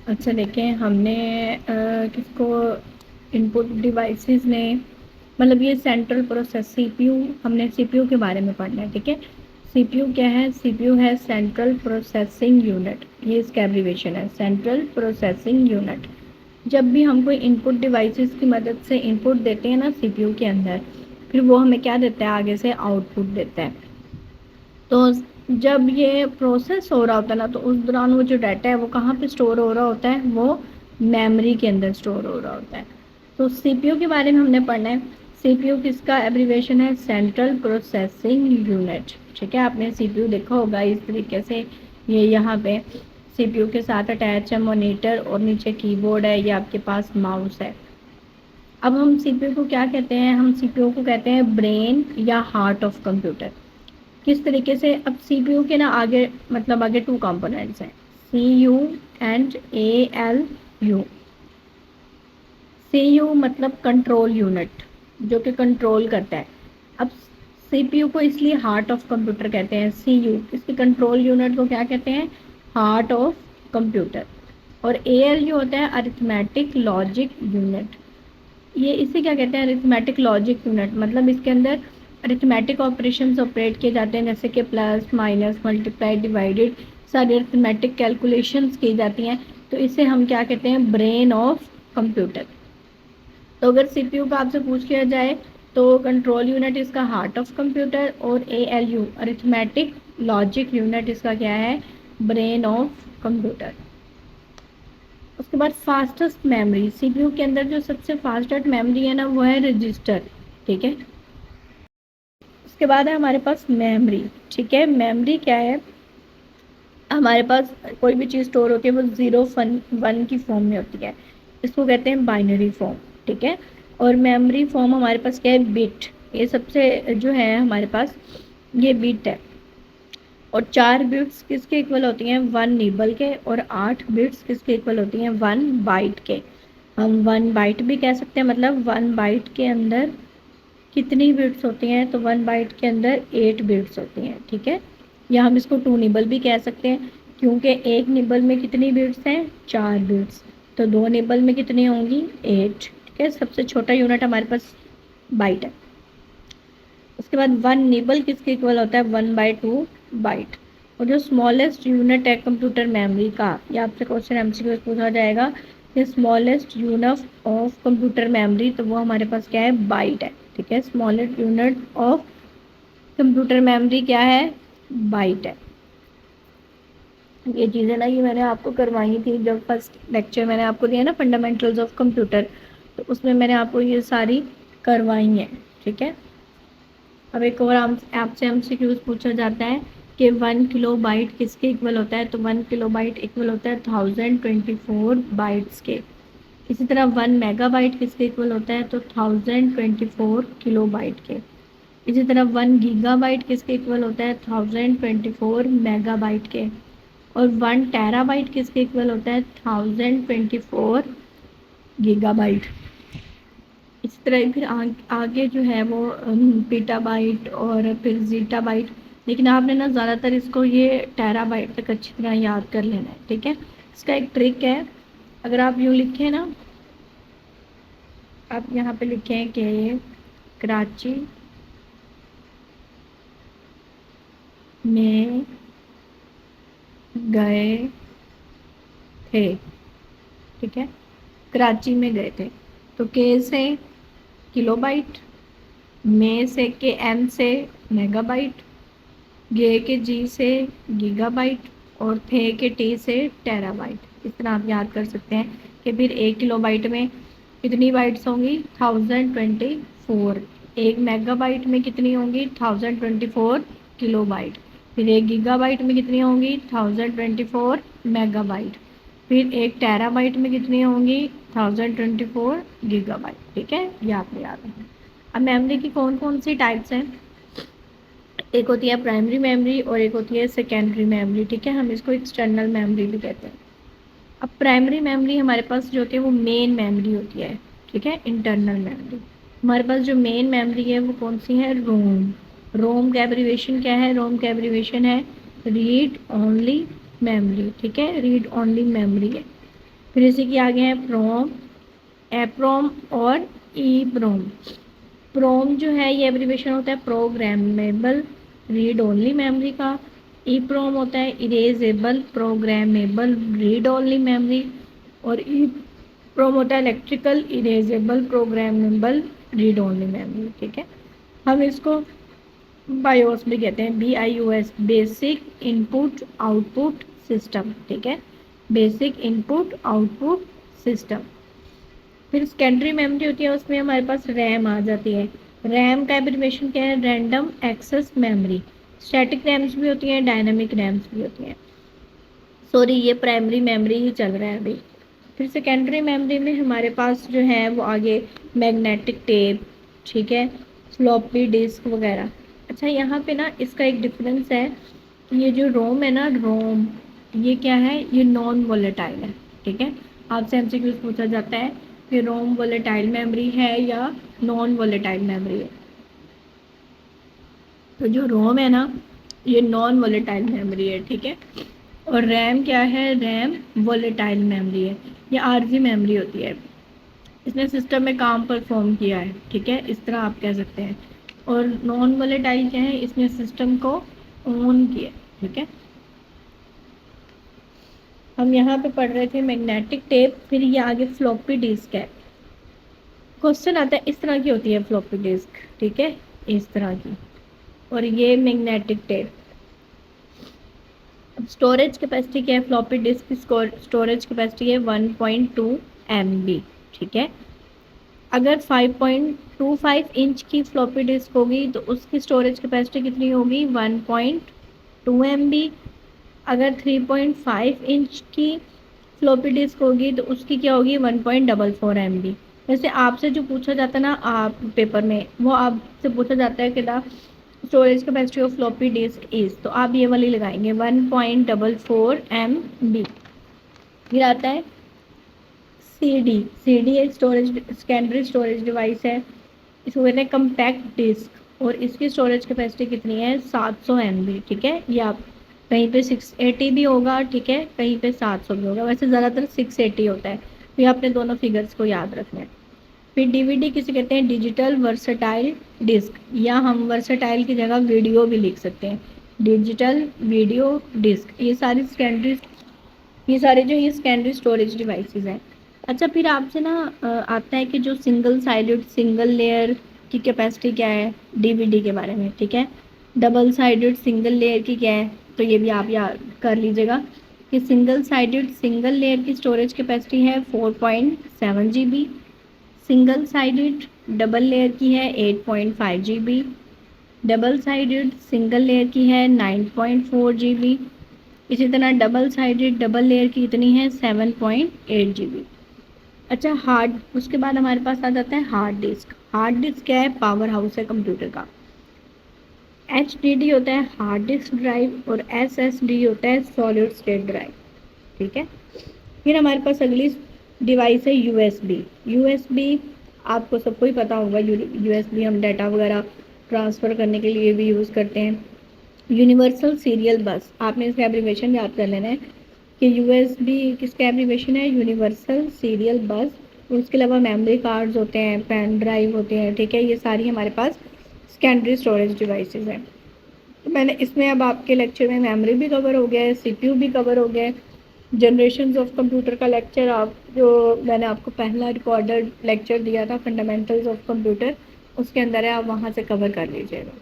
अच्छा देखें, हमने किसको इनपुट डिवाइसेस ने, मतलब ये सेंट्रल प्रोसेस सीपीयू, हमने सीपीयू के बारे में पढ़ना है। ठीक है, सीपीयू क्या है? सीपीयू है सेंट्रल प्रोसेसिंग यूनिट, ये इसका एब्रीविएशन है, सेंट्रल प्रोसेसिंग यूनिट। जब भी हम कोई इनपुट डिवाइसेस की मदद से इनपुट देते हैं ना सीपीयू के अंदर, फिर वो हमें क्या देता है? आगे से आउटपुट देता है। तो जब ये प्रोसेस हो रहा होता है ना, तो उस दौरान वो जो डाटा है वो कहाँ पे स्टोर हो रहा होता है? वो मेमोरी के अंदर स्टोर हो रहा होता है। तो सीपीयू के बारे में हमने पढ़ना है। सीपीयू किसका एब्रीविएशन है? Central processing unit. ठीक है, आपने सीपीयू देखा होगा इस तरीके से, ये यहाँ पे सीपीयू के साथ अटैच है मॉनिटर और नीचे कीबोर्ड है, ये आपके पास माउस है। अब हम सीपीयू को क्या कहते हैं? हम सीपीयू को कहते हैं ब्रेन या हार्ट ऑफ कंप्यूटर। किस तरीके से? अब सीपीयू के ना आगे, मतलब आगे टू कंपोनेंट्स हैं, C U and A L U. C U मतलब कंट्रोल यूनिट, जो कि कंट्रोल करता है। अब सीपीयू को इसलिए हार्ट ऑफ कंप्यूटर कहते हैं, सी यू इसकी कंट्रोल यूनिट को क्या कहते हैं? Heart of computer. और ए एल यू होता है अरिथमेटिक लॉजिक यूनिट। ये इसे क्या कहते हैं? अरिथमेटिक लॉजिक यूनिट, मतलब इसके अंदर अरिथमेटिक ऑपरेशंस ऑपरेट किए जाते हैं, जैसे कि प्लस माइनस मल्टीप्लाई डिवाइडेड, सारी अरिथमेटिक कैलकुलेशंस की जाती हैं। तो इसे हम क्या कहते हैं? Brain of computer. तो अगर सीपीयू का आपसे पूछ लिया जाए तो कंट्रोल यूनिट इसका हार्ट ऑफ कंप्यूटर, और ए L you arithmetic logic unit इसका क्या है? Brain of computer. उसके बाद फास्टेस्ट मेमोरी, सीपीयू के अंदर जो सबसे फास्टेस्ट मेमोरी है ना, वो है रजिस्टर। ठीक है, उसके बाद है हमारे पास मेमोरी। ठीक है, मेमोरी क्या है? हमारे पास कोई भी चीज़ स्टोर होती है वो 0 1 की फॉर्म में होती है, इसको कहते हैं बाइनरी फॉर्म। ठीक है, और मेमोरी फॉर्म हमारे पास क्या है? बिट। ये सबसे जो है हमारे पास, ये बिट है। और 4 बिट्स किसके इक्वल होती हैं? 1 निबल के। और 8 बिट्स किसके इक्वल होती हैं? 1 बाइट के। हम 1 बाइट भी कह सकते हैं, मतलब 1 बाइट के अंदर कितनी बिट्स होती हैं? तो 1 बाइट के अंदर 8 बिट्स होती हैं। ठीक है, या हम इसको 2 निबल भी कह सकते हैं, क्योंकि एक निबल में कितनी बिट्स हैं? 4 बिट्स। तो 2 निबल में कितनी होंगी? 8। ठीक है, सबसे छोटा यूनिट हमारे पास बाइट है। उसके बाद 1 निबल किसके इक्वल होता है? 1/2 बाइट। और जो स्मॉलेस्ट यूनिट है कंप्यूटर मेमोरी का, या आपसे क्वेश्चन एमसीक्यू पूछा जाएगा कि smallest unit of computer memory, तो वो हमारे पास क्या है? बाइट है। ठीक है, smallest unit of computer memory क्या है? बाइट है। ये चीज़ें ना, ये मैंने आपको करवाई थी जब फर्स्ट लेक्चर मैंने आपको दिया ना, फंडामेंटल्स ऑफ कंप्यूटर, तो उसमें मैंने आपको ये सारी करवाई हैं। ठीक है, अब एक और आपसे एमसीक्यूज पूछा जाता है कि 1 किलोबाइट किसके इक्वल होता है? तो 1 किलोबाइट इक्वल होता है 1024 बाइट्स के। इसी तरह 1 मेगाबाइट किसके इक्वल होता है? तो 1024 किलोबाइट के। इसी तरह 1 गीगाबाइट किसके इक्वल होता है? 1024 मेगाबाइट के। और 1 टेराबाइट किसके इक्वल होता है? 1024 गीगाबाइट। इस तरह फिर आगे जो है वो पीटाबाइट और फिर जीटाबाइट। लेकिन आपने ना ज़्यादातर इसको ये टेराबाइट तक अच्छी तरह याद कर लेना है। ठीक है, इसका एक ट्रिक है। अगर आप यूँ लिखें ना, आप यहाँ पे लिखें कि कराची में गए थे। ठीक है, कराची में गए थे, तो के से किलोबाइट, में से के एम से मेगाबाइट, गे के जी से गीगाबाइट, और थे के टी से टेराबाइट। इस तरह आप याद कर सकते हैं कि फिर 1 किलोबाइट में कितनी बाइट्स होंगी? 1024। 1 मेगाबाइट में कितनी होंगी? 1024 किलोबाइट। फिर 1 गीगाबाइट में कितनी होंगी? 1024 मेगाबाइट। फिर 1 टेराबाइट में कितनी होंगी? 1024 गीगाबाइट। ठीक है, ये आपको याद है। अब मेमोरी की कौन कौन सी टाइप्स हैं? एक होती है प्राइमरी मेमोरी और एक होती है सेकेंडरी मेमोरी। ठीक है, हम इसको एक्सटर्नल मेमोरी भी कहते हैं। अब प्राइमरी मेमोरी हमारे पास जो होती है वो मेन मेमोरी होती है। ठीक है, इंटरनल मेमोरी। हमारे पास जो मेन मेमोरी है वो कौन सी है? रोम। रोम का एब्रीविएशन क्या है? रोम का एब्रीविएशन है रीड ओनली मेमोरी। ठीक है, रीड ओनली मेमोरी है। फिर इसी के आगे है प्रोम, एप्रोम और ईप्रोम। प्रोम जो है ये एब्रीविएशन होता है प्रोग्रामेबल रीड ओनली मेमोरी का। ईप्रोम होता है erasable programmable read only memory. और ईप्रोम होता है electrical erasable programmable read only memory. ठीक है, हम इसको बायोस भी कहते हैं, BIOS, basic input output system. ठीक है, बेसिक इनपुट आउटपुट सिस्टम। फिर सेकेंडरी मेमोरी होती है, उसमें हमारे पास रैम आ जाती है। रैम का एब्रीविएशन क्या है? Random access memory. Static RAMs भी होती हैं, डायनामिक रैम्स भी होती हैं। सॉरी, ये प्राइमरी मेमोरी ही चल रहा है अभी। फिर सेकेंडरी मेमोरी में हमारे पास जो है वो आगे मैग्नेटिक टेप, ठीक है, फ्लॉपी डिस्क वगैरह। अच्छा, यहाँ पे ना इसका एक डिफरेंस है कि ये जो रोम है ना, रोम, ये क्या है? ये नॉन वोलेटाइल है। ठीक है, आपसे MCQ पूछा जाता है कि रोम वोलेटाइल मेमोरी है या नॉन वोलेटाइल मेमोरी है। तो जो रोम है ना, ये नॉन वोलेटाइल मेमोरी है। ठीक है, और रैम क्या है? रैम वोलेटाइल मेमोरी है, ये आरजी मेमोरी होती है, इसने सिस्टम में काम परफॉर्म किया है। ठीक है, इस तरह आप कह सकते हैं। और नॉन वोलेटाइल क्या है? इसने सिस्टम को ऑन किया। ठीक है, हम यहाँ पे पढ़ रहे थे मैग्नेटिक टेप, फिर ये आगे फ्लॉपी डिस्क है। क्वेश्चन आता है इस तरह की होती है फ्लॉपी डिस्क, ठीक है, इस तरह की, और ये मैग्नेटिक टेप। स्टोरेज कैपेसिटी क्या है? फ्लॉपी डिस्क की स्टोरेज कैपेसिटी है 1.2 MB। ठीक है, अगर 5.25 इंच की फ्लॉपी डिस्क होगी तो उसकी स्टोरेज कैपेसिटी कितनी होगी? 1.2 MB। अगर 3.5 इंच की फ्लॉपी डिस्क होगी तो उसकी क्या होगी? 1.44 MB। वैसे आपसे जो पूछा जाता है ना आप पेपर में, वो आपसे पूछा जाता है कि the storage capacity of floppy disk is, तो आप ये वाली लगाएंगे 1.44 MB। फिर आता है CD एक स्टोरेज सेकेंडरी स्टोरेज डिवाइस है, इसको कहते हैं कम्पैक्ट डिस्क, और इसकी स्टोरेज कैपेसिटी कितनी है? 700 MB। ठीक है, ये आप कहीं पे 680 भी होगा, ठीक है, कहीं पे 700 भी होगा, वैसे ज़्यादातर 680 होता है, तो ये आपने दोनों फिगर्स को याद रखना है। फिर DVD किसे कहते हैं? डिजिटल वर्सटाइल डिस्क, या हम वर्सटाइल की जगह वीडियो भी लिख सकते हैं, डिजिटल वीडियो डिस्क। ये सारी जो ये सेकेंडरी स्टोरेज डिवाइसेस हैं। अच्छा, फिर आपसे ना आता है कि जो सिंगल साइडेड सिंगल लेयर की कैपेसिटी क्या है DVD के बारे में। ठीक है, डबल साइडेड सिंगल लेयर की क्या है? तो ये भी आप याद कर लीजिएगा कि सिंगल साइडेड सिंगल लेयर की स्टोरेज कैपेसिटी है 4.7 GB। Single sided double layer की है 8.5 GB। Double sided single layer की है 9.4 GB। इसी तरह डबल साइडेड डबल लेयर की कितनी है? 7.8 GB। अच्छा, हार्ड, उसके बाद हमारे पास आ जाता है हार्ड डिस्क। हार्ड डिस्क क्या है? पावर हाउस है कंप्यूटर का। HDD होता है हार्ड डिस्क ड्राइव, और SSD होता है सॉलिड स्टेट ड्राइव। ठीक है, फिर हमारे पास अगली डिवाइस है USB। आपको सबको ही पता होगा, USB हम डाटा वगैरह ट्रांसफ़र करने के लिए भी यूज़ करते हैं। यूनिवर्सल सीरियल बस, आपने इसका एब्रीविएशन याद कर लेना है कि USB किसका एब्रीविएशन है? यूनिवर्सल सीरियल बस। और उसके अलावा मेमोरी कार्ड्स होते हैं, पेन ड्राइव होते हैं। ठीक है, ये सारी हमारे पास सेकेंडरी स्टोरेज डिवाइसेस हैं। तो मैंने इसमें अब आपके लेक्चर में मेमोरी भी कवर हो गया है, CPU भी कवर हो गया है, जनरेशन्स ऑफ कंप्यूटर का लेक्चर आप जो मैंने आपको पहला रिकॉर्डेड लेक्चर दिया था फंडामेंटल्स ऑफ कंप्यूटर, उसके अंदर है, आप वहाँ से कवर कर लीजिएगा।